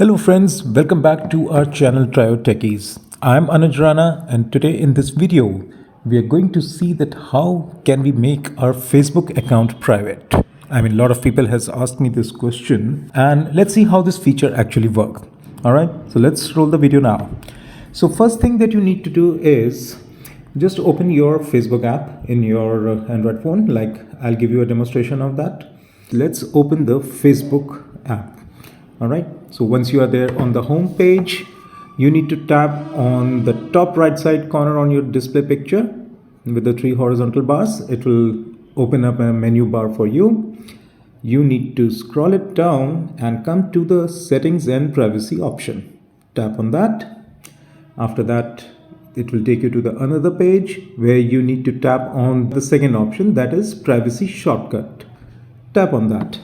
Hello friends, welcome back to our channel Trio Techies. I'm Anuj Rana, and today in this video we are going to see that how can we make our Facebook account private. I mean, a lot of people has asked me this question, and let's see how this feature actually works. Alright, so let's roll the video now. So first thing that you need to do is just open your Facebook app in your Android phone. Like, I'll give you a demonstration of that. Let's open the Facebook app. All right, so once you are there on the home page, you need to tap on the top right side corner on your display picture with the three horizontal bars. It will open up a menu bar for you. You need to scroll it down and come to the settings and privacy option. Tap on that. After that, it will take you to the another page where you need to tap on the second option, that is privacy shortcut. Tap on that.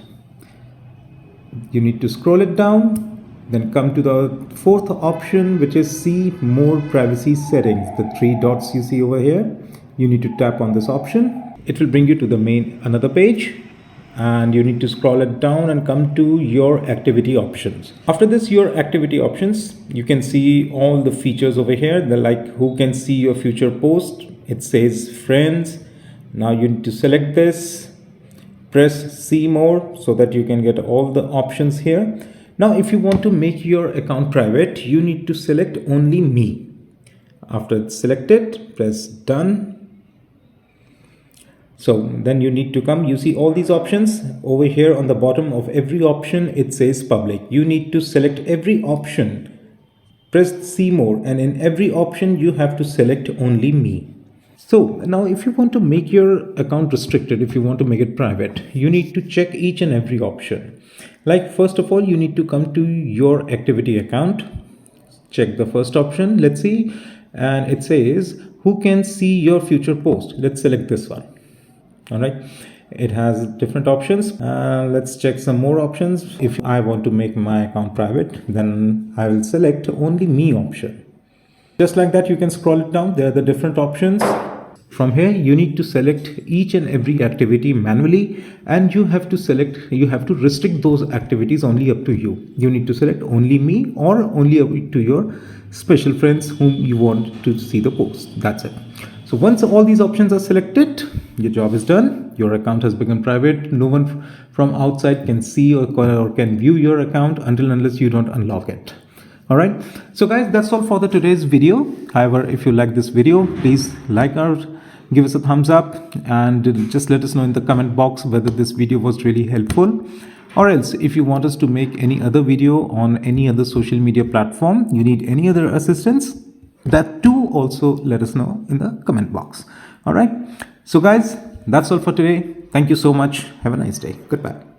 You need to scroll it down, then come to the fourth option, which is see more privacy settings. The three dots you see over here, you need to tap on this option. It will bring you to the main another page, and you need to scroll it down and come to your activity options. After this, your activity options, you can see all the features over here. They're like who can see your future post. It says friends. Now you need to select this. Press see more so that you can get all the options here. Now if you want to make your account private, you need to select only me. After it's selected, press done. So then you need to come, you see all these options over here on the bottom of every option. It says public. You need to select every option, press see more, and in every option you have to select only me. So now if you want to make your account restricted, if you want to make it private, you need to check each and every option. Like first of all, you need to come to your activity account, check the first option, let's see, and it says who can see your future post. Let's select this one. All right, it has different options. Let's check some more options. If I want to make my account private, then I will select only me option. Just like that, you can scroll it down. There are the different options. From here, you need to select each and every activity manually, and you have to restrict those activities only up to you. You need to select only me or only up to your special friends whom you want to see the post. That's it. So once all these options are selected, your job is done. Your account has become private. No one from outside can see or can view your account unless you don't unlock it. All right, so guys, that's all for today's video. However, if you like this video, please give us a thumbs up, and just let us know in the comment box whether this video was really helpful. Or else, if you want us to make any other video on any other social media platform, you need any other assistance, that too also let us know in the comment box. All right, so guys, that's all for today. Thank you so much. Have a nice day. Goodbye.